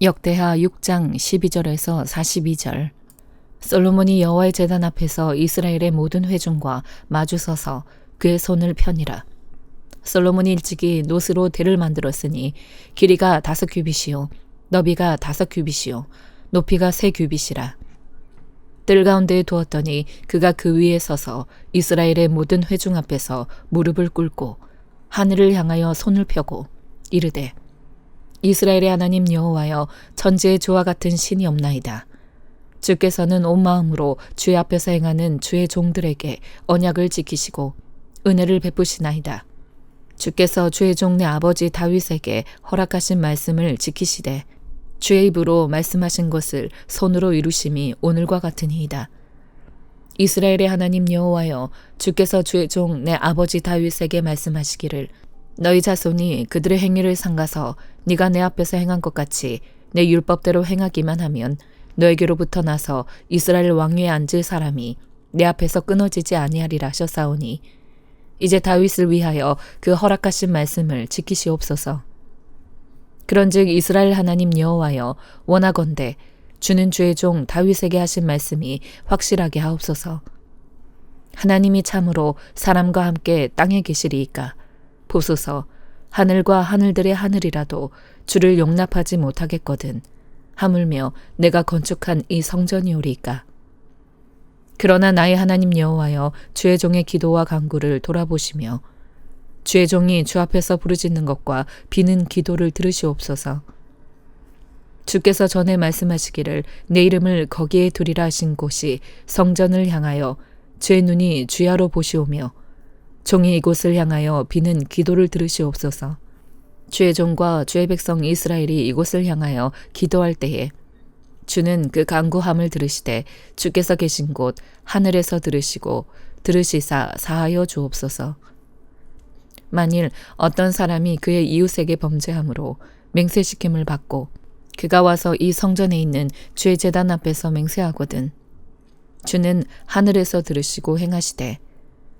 역대하 6장 12절에서 42절. 솔로몬이 여호와의 제단 앞에서 이스라엘의 모든 회중과 마주서서 그의 손을 펴니라. 솔로몬이 일찍이 노스로 대를 만들었으니 길이가 5규빗이요 너비가 5규빗이요 높이가 3규빗이라. 뜰 가운데에 두었더니 그가 그 위에 서서 이스라엘의 모든 회중 앞에서 무릎을 꿇고 하늘을 향하여 손을 펴고 이르되 이스라엘의 하나님 여호와여, 천지의 주와 같은 신이 없나이다. 주께서는 온 마음으로 주의 앞에서 행하는 주의 종들에게 언약을 지키시고 은혜를 베푸시나이다. 주께서 주의 종 내 아버지 다윗에게 허락하신 말씀을 지키시되 주의 입으로 말씀하신 것을 손으로 이루심이 오늘과 같으니이다. 이스라엘의 하나님 여호와여, 주께서 주의 종 내 아버지 다윗에게 말씀하시기를 너희 자손이 그들의 행위를 삼가서 네가 내 앞에서 행한 것 같이 내 율법대로 행하기만 하면 너에게로부터 나서 이스라엘 왕위에 앉을 사람이 내 앞에서 끊어지지 아니하리라 하셨사오니 이제 다윗을 위하여 그 허락하신 말씀을 지키시옵소서. 그런즉 이스라엘 하나님 여호와여, 원하건대 주는 주의 종 다윗에게 하신 말씀이 확실하게 하옵소서. 하나님이 참으로 사람과 함께 땅에 계시리이까. 보소서, 하늘과 하늘들의 하늘이라도 주를 용납하지 못하겠거든. 하물며 내가 건축한 이 성전이오리이까. 그러나 나의 하나님 여호와여, 주의 종의 기도와 간구를 돌아보시며 주의 종이 주 앞에서 부르짖는 것과 비는 기도를 들으시옵소서. 주께서 전에 말씀하시기를 내 이름을 거기에 두리라 하신 곳이 성전을 향하여 주의 눈이 주야로 보시오며 종이 이곳을 향하여 비는 기도를 들으시옵소서. 주의 종과 주의 백성 이스라엘이 이곳을 향하여 기도할 때에 주는 그 간구함을 들으시되 주께서 계신 곳 하늘에서 들으시고 들으시사 사하여 주옵소서. 만일 어떤 사람이 그의 이웃에게 범죄함으로 맹세시킴을 받고 그가 와서 이 성전에 있는 주의 제단 앞에서 맹세하거든 주는 하늘에서 들으시고 행하시되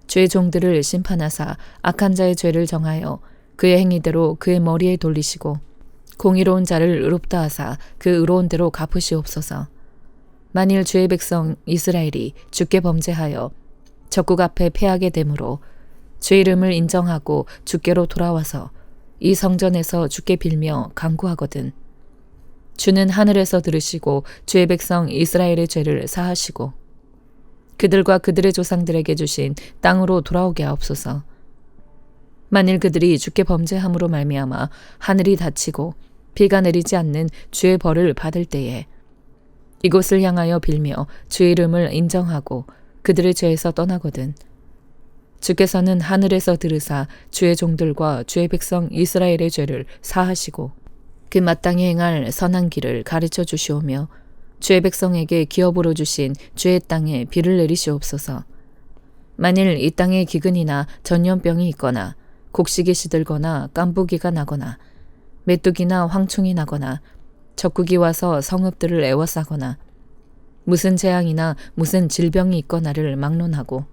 주의 종들을 심판하사 악한 자의 죄를 정하여 그의 행위대로 그의 머리에 돌리시고 공의로운 자를 의롭다 하사 그 의로운 대로 갚으시옵소서. 만일 주의 백성 이스라엘이 주께 범죄하여 적국 앞에 패하게 되므로 주의 이름을 인정하고 주께로 돌아와서 이 성전에서 주께 빌며 간구하거든 주는 하늘에서 들으시고 주의 백성 이스라엘의 죄를 사하시고 그들과 그들의 조상들에게 주신 땅으로 돌아오게 하옵소서. 만일 그들이 주께 범죄함으로 말미암아 하늘이 닫히고 비가 내리지 않는 주의 벌을 받을 때에 이곳을 향하여 빌며 주의 이름을 인정하고 그들의 죄에서 떠나거든 주께서는 하늘에서 들으사 주의 종들과 주의 백성 이스라엘의 죄를 사하시고 그 마땅히 행할 선한 길을 가르쳐 주시오며 주의 백성에게 기업으로 주신 주의 땅에 비를 내리시옵소서. 만일 이 땅에 기근이나 전염병이 있거나 곡식이 시들거나 깐부기가 나거나 메뚜기나 황충이 나거나 적국이 와서 성읍들을 에워싸거나 무슨 재앙이나 무슨 질병이 있거나를 막론하고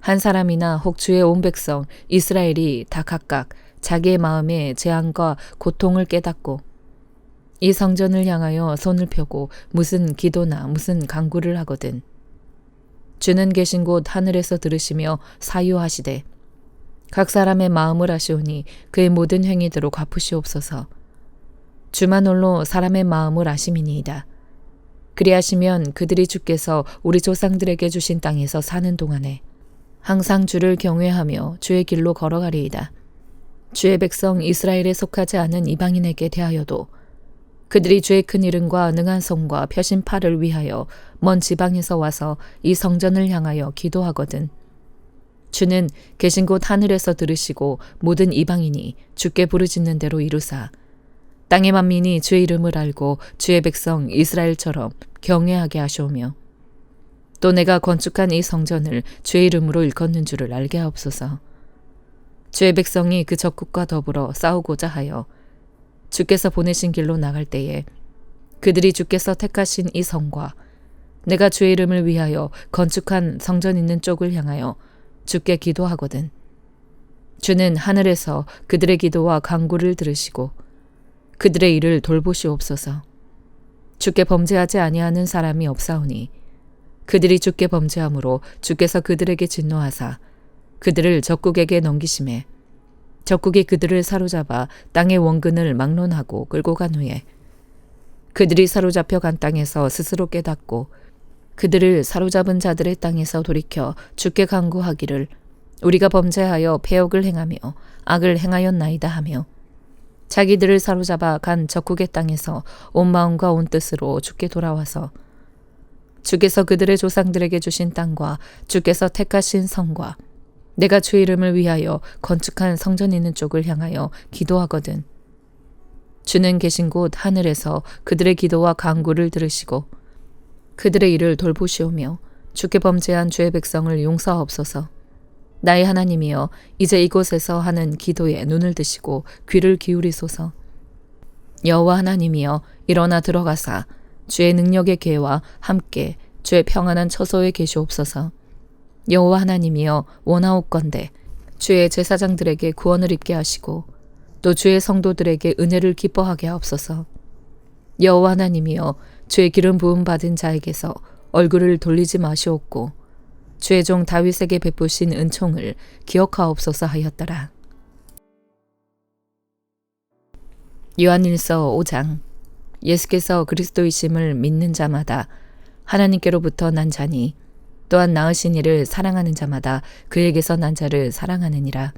한 사람이나 혹 주의 온 백성 이스라엘이 다 각각 자기의 마음에 재앙과 고통을 깨닫고 이 성전을 향하여 손을 펴고 무슨 기도나 무슨 간구를 하거든 주는 계신 곳 하늘에서 들으시며 사유하시되 각 사람의 마음을 아시오니 그의 모든 행위대로 갚으시옵소서. 주만 홀로 사람의 마음을 아심이니이다. 그리하시면 그들이 주께서 우리 조상들에게 주신 땅에서 사는 동안에 항상 주를 경외하며 주의 길로 걸어가리이다. 주의 백성 이스라엘에 속하지 않은 이방인에게 대하여도 그들이 주의 큰 이름과 능한 손과 펴신 팔을 위하여 먼 지방에서 와서 이 성전을 향하여 기도하거든 주는 계신 곳 하늘에서 들으시고 모든 이방인이 주께 부르짖는 대로 이루사 땅의 만민이 주의 이름을 알고 주의 백성 이스라엘처럼 경외하게 하시오며 또 내가 건축한 이 성전을 주의 이름으로 일컫는 줄을 알게 하옵소서. 주의 백성이 그 적국과 더불어 싸우고자 하여 주께서 보내신 길로 나갈 때에 그들이 주께서 택하신 이 성과 내가 주의 이름을 위하여 건축한 성전 있는 쪽을 향하여 주께 기도하거든 주는 하늘에서 그들의 기도와 간구를 들으시고 그들의 일을 돌보시옵소서. 주께 범죄하지 아니하는 사람이 없사오니 그들이 주께 범죄함으로 주께서 그들에게 진노하사 그들을 적국에게 넘기심에 적국이 그들을 사로잡아 땅의 원근을 막론하고 끌고 간 후에 그들이 사로잡혀 간 땅에서 스스로 깨닫고 그들을 사로잡은 자들의 땅에서 돌이켜 주께 간구하기를 우리가 범죄하여 패역을 행하며 악을 행하였나이다 하며 자기들을 사로잡아 간 적국의 땅에서 온 마음과 온 뜻으로 주께 돌아와서 주께서 그들의 조상들에게 주신 땅과 주께서 택하신 성과 내가 주 이름을 위하여 건축한 성전 있는 쪽을 향하여 기도하거든. 주는 계신 곳 하늘에서 그들의 기도와 간구를 들으시고 그들의 일을 돌보시오며 주께 범죄한 주의 백성을 용서하옵소서. 나의 하나님이여 이제 이곳에서 하는 기도에 눈을 드시고 귀를 기울이소서. 여호와 하나님이여 일어나 들어가사 주의 능력의 계와 함께 주의 평안한 처소에 계시옵소서. 여호와 하나님이여 원하옵건대 주의 제사장들에게 구원을 입게 하시고 또 주의 성도들에게 은혜를 기뻐하게 하옵소서. 여호와 하나님이여 주의 기름 부음 받은 자에게서 얼굴을 돌리지 마시옵고 주의 종 다윗에게 베푸신 은총을 기억하옵소서 하였더라. 요한일서 5장. 예수께서 그리스도이심을 믿는 자마다 하나님께로부터 난 자니 또한 낳으신 이를 사랑하는 자마다 그에게서 난 자를 사랑하느니라.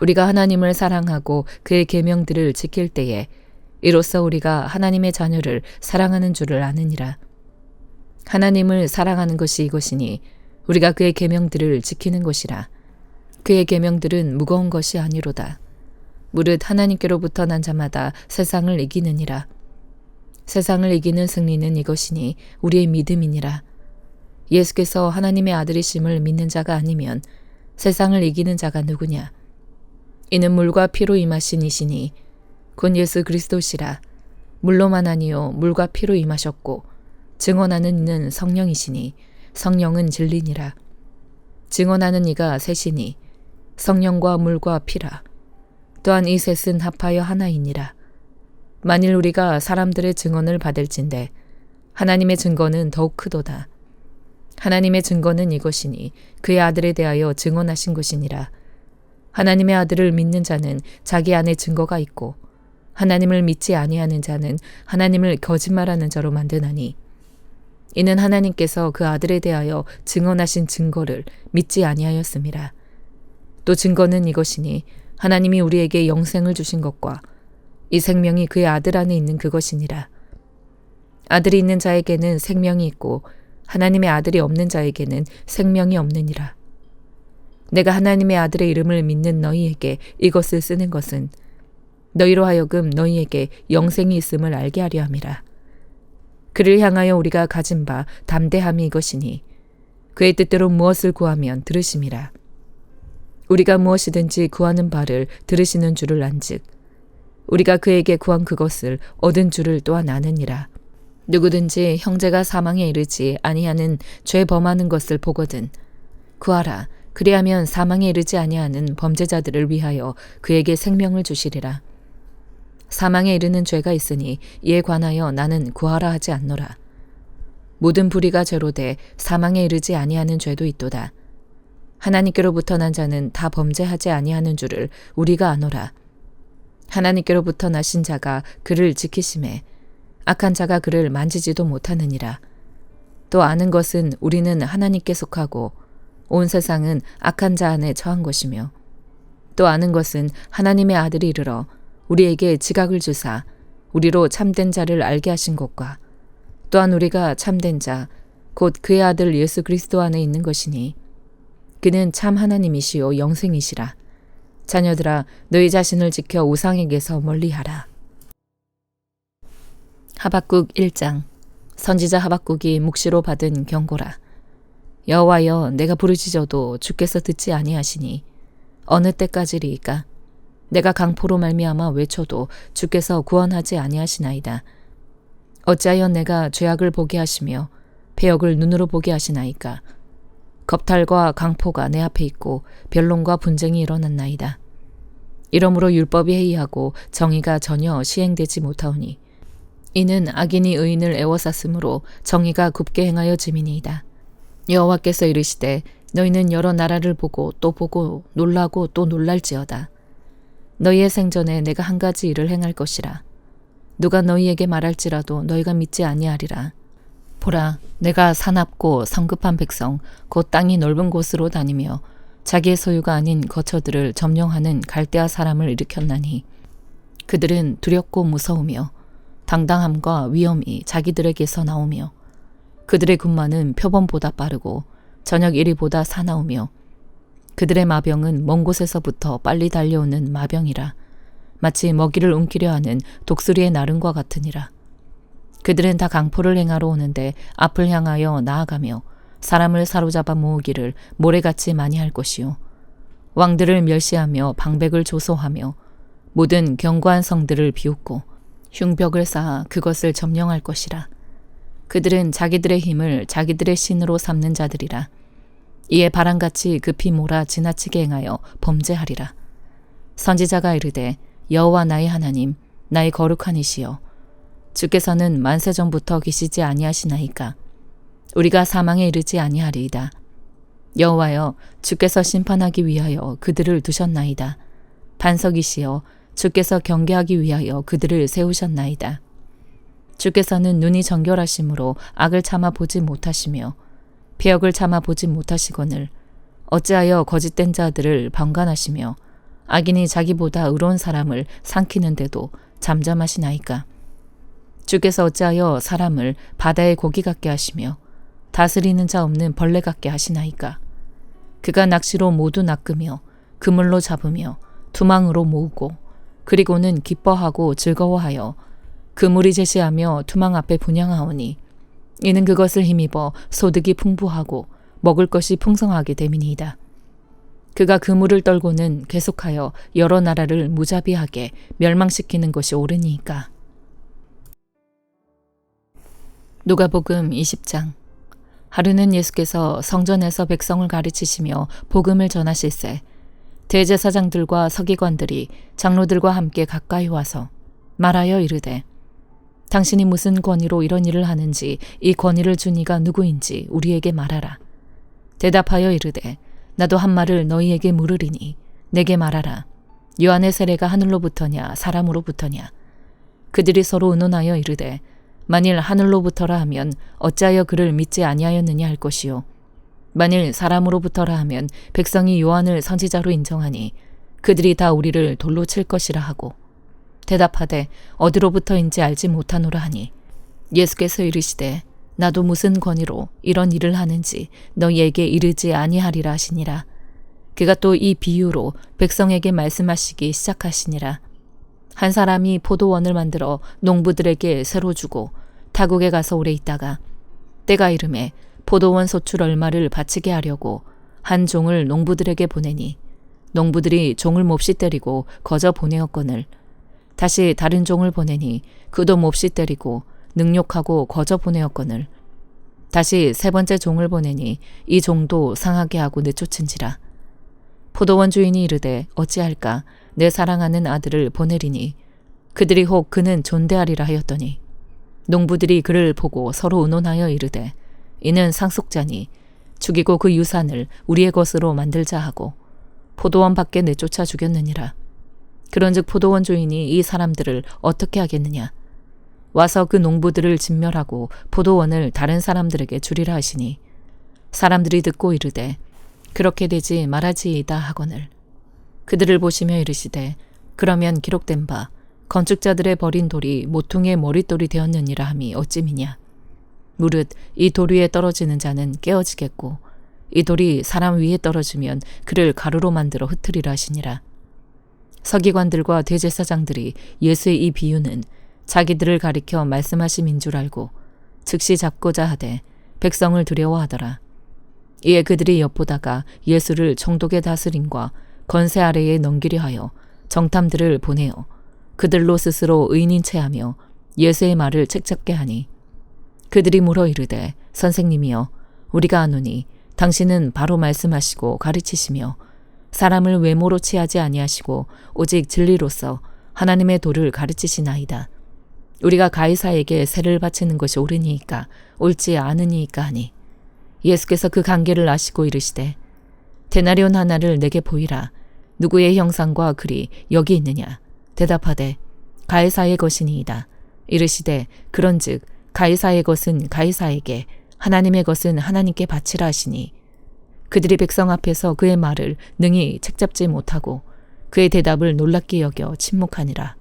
우리가 하나님을 사랑하고 그의 계명들을 지킬 때에 이로써 우리가 하나님의 자녀를 사랑하는 줄을 아느니라. 하나님을 사랑하는 것이 이것이니 우리가 그의 계명들을 지키는 것이라. 그의 계명들은 무거운 것이 아니로다. 무릇 하나님께로부터 난 자마다 세상을 이기느니라. 세상을 이기는 승리는 이것이니 우리의 믿음이니라. 예수께서 하나님의 아들이심을 믿는 자가 아니면 세상을 이기는 자가 누구냐? 이는 물과 피로 임하신 이시니 곧 예수 그리스도시라. 물로만 아니요 물과 피로 임하셨고 증언하는 이는 성령이시니 성령은 진리니라. 증언하는 이가 셋이니 성령과 물과 피라. 또한 이 셋은 합하여 하나이니라. 만일 우리가 사람들의 증언을 받을진대 하나님의 증거는 더욱 크도다. 하나님의 증거는 이것이니 그의 아들에 대하여 증언하신 것이니라. 하나님의 아들을 믿는 자는 자기 안에 증거가 있고 하나님을 믿지 아니하는 자는 하나님을 거짓말하는 자로 만드나니 이는 하나님께서 그 아들에 대하여 증언하신 증거를 믿지 아니하였음이라. 또 증거는 이것이니 하나님이 우리에게 영생을 주신 것과 이 생명이 그의 아들 안에 있는 그것이니라. 아들이 있는 자에게는 생명이 있고 하나님의 아들이 없는 자에게는 생명이 없느니라. 내가 하나님의 아들의 이름을 믿는 너희에게 이것을 쓰는 것은 너희로 하여금 너희에게 영생이 있음을 알게 하려 함이라. 그를 향하여 우리가 가진 바 담대함이 이것이니 그의 뜻대로 무엇을 구하면 들으심이라. 우리가 무엇이든지 구하는 바를 들으시는 줄을 안즉 우리가 그에게 구한 그것을 얻은 줄을 또한 아느니라. 누구든지 형제가 사망에 이르지 아니하는 죄 범하는 것을 보거든 구하라. 그리하면 사망에 이르지 아니하는 범죄자들을 위하여 그에게 생명을 주시리라. 사망에 이르는 죄가 있으니 이에 관하여 나는 구하라 하지 않노라. 모든 불의가 죄로 돼 사망에 이르지 아니하는 죄도 있도다. 하나님께로부터 난 자는 다 범죄하지 아니하는 줄을 우리가 아노라. 하나님께로부터 나신 자가 그를 지키심에 악한 자가 그를 만지지도 못하느니라. 또 아는 것은 우리는 하나님께 속하고 온 세상은 악한 자 안에 처한 것이며 또 아는 것은 하나님의 아들이 이르러 우리에게 지각을 주사 우리로 참된 자를 알게 하신 것과 또한 우리가 참된 자 곧 그의 아들 예수 그리스도 안에 있는 것이니 그는 참 하나님이시요 영생이시라. 자녀들아 너희 자신을 지켜 우상에게서 멀리하라. 하박국 1장. 선지자 하박국이 묵시로 받은 경고라. 여호와여 내가 부르짖어도 주께서 듣지 아니하시니 어느 때까지리이까? 내가 강포로 말미암아 외쳐도 주께서 구원하지 아니하시나이다. 어찌하여 내가 죄악을 보게 하시며 패역을 눈으로 보게 하시나이까? 겁탈과 강포가 내 앞에 있고 변론과 분쟁이 일어났나이다. 이러므로 율법이 해이하고 정의가 전혀 시행되지 못하오니 이는 악인이 의인을 애워쌌으므로 정의가 굽게 행하여 짐이니이다. 여호와께서 이르시되 너희는 여러 나라를 보고 또 보고 놀라고 또 놀랄지어다. 너희의 생전에 내가 한 가지 일을 행할 것이라. 누가 너희에게 말할지라도 너희가 믿지 아니하리라. 보라, 내가 사납고 성급한 백성 곧 땅이 넓은 곳으로 다니며 자기의 소유가 아닌 거처들을 점령하는 갈대아 사람을 일으켰나니 그들은 두렵고 무서우며 당당함과 위엄이 자기들에게서 나오며 그들의 군마는 표범보다 빠르고 저녁 이리보다 사나우며 그들의 마병은 먼 곳에서부터 빨리 달려오는 마병이라. 마치 먹이를 움키려 하는 독수리의 나름과 같으니라. 그들은 다 강포를 행하러 오는데 앞을 향하여 나아가며 사람을 사로잡아 모으기를 모래같이 많이 할 것이요. 왕들을 멸시하며 방백을 조소하며 모든 견고한 성들을 비웃고 흉벽을 쌓아 그것을 점령할 것이라. 그들은 자기들의 힘을 자기들의 신으로 삼는 자들이라. 이에 바람같이 급히 몰아 지나치게 행하여 범죄하리라. 선지자가 이르되 여호와 나의 하나님 나의 거룩한 이시여 주께서는 만세 전부터 계시지 아니하시나이까. 우리가 사망에 이르지 아니하리이다. 여호와여 주께서 심판하기 위하여 그들을 두셨나이다. 반석이시여 주께서 경계하기 위하여 그들을 세우셨나이다. 주께서는 눈이 정결하심으로 악을 참아 보지 못하시며 배역을 참아 보지 못하시거늘 어찌하여 거짓된 자들을 방관하시며 악인이 자기보다 의로운 사람을 삼키는데도 잠잠하시나이까. 주께서 어찌하여 사람을 바다의 고기 같게 하시며 다스리는 자 없는 벌레 같게 하시나이까. 그가 낚시로 모두 낚으며 그물로 잡으며 투망으로 모으고 그리고는 기뻐하고 즐거워하여 그물이 제시하며 투망 앞에 분향하오니 이는 그것을 힘입어 소득이 풍부하고 먹을 것이 풍성하게 됨이니이다. 그가 그물을 떨고는 계속하여 여러 나라를 무자비하게 멸망시키는 것이 옳으니이까. 누가복음 20장. 하루는 예수께서 성전에서 백성을 가르치시며 복음을 전하실세 대제사장들과 서기관들이 장로들과 함께 가까이 와서 말하여 이르되 당신이 무슨 권위로 이런 일을 하는지 이 권위를 준 이가 누구인지 우리에게 말하라. 대답하여 이르되 나도 한 말을 너희에게 물으리니 내게 말하라. 요한의 세례가 하늘로부터냐 사람으로부터냐. 그들이 서로 의논하여 이르되 만일 하늘로부터라 하면 어찌하여 그를 믿지 아니하였느냐 할 것이요. 만일 사람으로부터라 하면 백성이 요한을 선지자로 인정하니 그들이 다 우리를 돌로 칠 것이라 하고 대답하되 어디로부터인지 알지 못하노라 하니 예수께서 이르시되 나도 무슨 권위로 이런 일을 하는지 너희에게 이르지 아니하리라 하시니라. 그가 또 이 비유로 백성에게 말씀하시기 시작하시니라. 한 사람이 포도원을 만들어 농부들에게 새로 주고 타국에 가서 오래 있다가 때가 이름에 포도원 소출 얼마를 바치게 하려고 한 종을 농부들에게 보내니 농부들이 종을 몹시 때리고 거저 보내었거늘 다시 다른 종을 보내니 그도 몹시 때리고 능욕하고 거저 보내었거늘 다시 세 번째 종을 보내니 이 종도 상하게 하고 내쫓은지라. 포도원 주인이 이르되 어찌할까 내 사랑하는 아들을 보내리니 그들이 혹 그는 존대하리라 하였더니 농부들이 그를 보고 서로 의논하여 이르되 이는 상속자니 죽이고 그 유산을 우리의 것으로 만들자 하고 포도원 밖에 내쫓아 죽였느니라. 그런즉 포도원 주인이 이 사람들을 어떻게 하겠느냐. 와서 그 농부들을 진멸하고 포도원을 다른 사람들에게 주리라 하시니 사람들이 듣고 이르되 그렇게 되지 말아지이다 하거늘 그들을 보시며 이르시되 그러면 기록된 바 건축자들의 버린 돌이 모퉁이의 머릿돌이 되었느니라 함이 어찌미냐. 무릇 이 돌 위에 떨어지는 자는 깨어지겠고 이 돌이 사람 위에 떨어지면 그를 가루로 만들어 흩으리라 하시니라. 서기관들과 대제사장들이 예수의 이 비유는 자기들을 가리켜 말씀하심인 줄 알고 즉시 잡고자 하되 백성을 두려워하더라. 이에 그들이 엿보다가 예수를 총독의 다스림과 건세 아래에 넘기려 하여 정탐들을 보내어 그들로 스스로 의인인 체하며 예수의 말을 책잡게 하니 그들이 물어 이르되 선생님이여 우리가 아노니 당신은 바로 말씀하시고 가르치시며 사람을 외모로 취하지 아니하시고 오직 진리로서 하나님의 도를 가르치시나이다. 우리가 가이사에게 세를 바치는 것이 옳으니이까 옳지 않으니이까 하니 예수께서 그 관계를 아시고 이르시되 데나리온 하나를 내게 보이라. 누구의 형상과 글이 여기 있느냐? 대답하되 가이사의 것이니이다. 이르시되 그런즉 가이사의 것은 가이사에게 하나님의 것은 하나님께 바치라 하시니 그들이 백성 앞에서 그의 말을 능히 책잡지 못하고 그의 대답을 놀랍게 여겨 침묵하니라.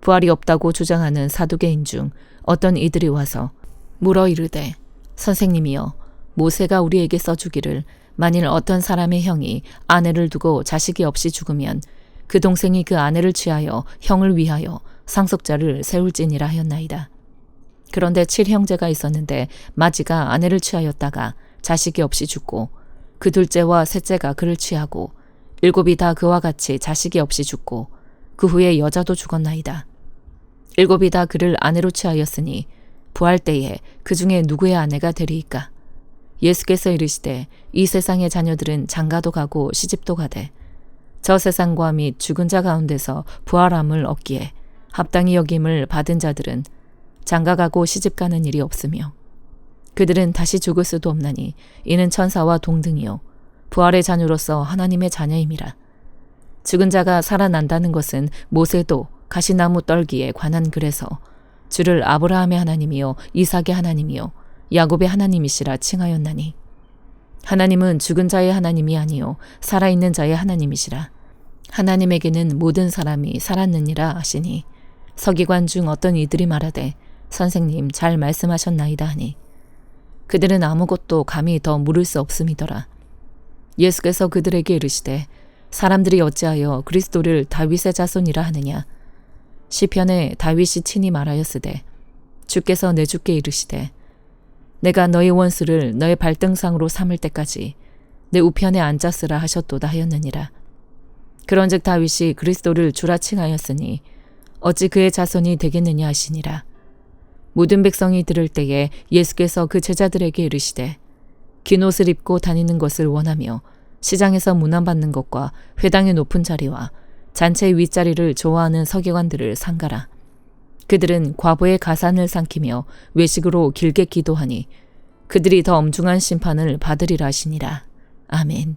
부활이 없다고 주장하는 사두개인 중 어떤 이들이 와서 물어 이르되 선생님이여 모세가 우리에게 써주기를 만일 어떤 사람의 형이 아내를 두고 자식이 없이 죽으면 그 동생이 그 아내를 취하여 형을 위하여 상속자를 세울지니라 하였나이다. 그런데 7형제가 있었는데 마지가 아내를 취하였다가 자식이 없이 죽고 그 둘째와 셋째가 그를 취하고 7이 다 그와 같이 자식이 없이 죽고 그 후에 여자도 죽었나이다. 7이 다 그를 아내로 취하였으니 부활 때에 그 중에 누구의 아내가 되리이까? 예수께서 이르시되 이 세상의 자녀들은 장가도 가고 시집도 가되 저 세상과 및 죽은 자 가운데서 부활함을 얻기에 합당히 여김을 받은 자들은 장가가고 시집가는 일이 없으며 그들은 다시 죽을 수도 없나니 이는 천사와 동등이요 부활의 자녀로서 하나님의 자녀임이라. 죽은 자가 살아난다는 것은 모세도 가시나무 떨기에 관한 글에서 주를 아브라함의 하나님이요 이삭의 하나님이요 야곱의 하나님이시라 칭하였나니 하나님은 죽은 자의 하나님이 아니요 살아있는 자의 하나님이시라. 하나님에게는 모든 사람이 살았느니라 하시니 서기관 중 어떤 이들이 말하되 선생님 잘 말씀하셨나이다 하니 그들은 아무것도 감히 더 물을 수 없음이더라. 예수께서 그들에게 이르시되 사람들이 어찌하여 그리스도를 다윗의 자손이라 하느냐? 시편에 다윗이 친히 말하였으되 주께서 내 주께 이르시되 내가 너희 원수를 너의 발등상으로 삼을 때까지 내 우편에 앉았으라 하셨도다 하였느니라. 그런즉 다윗이 그리스도를 주라 칭하였으니 어찌 그의 자손이 되겠느냐 하시니라. 모든 백성이 들을 때에 예수께서 그 제자들에게 이르시되 긴 옷을 입고 다니는 것을 원하며 시장에서 문안받는 것과 회당의 높은 자리와 잔치의 윗자리를 좋아하는 서기관들을 상가라. 그들은 과부의 가산을 삼키며 외식으로 길게 기도하니 그들이 더 엄중한 심판을 받으리라 하시니라. 아멘.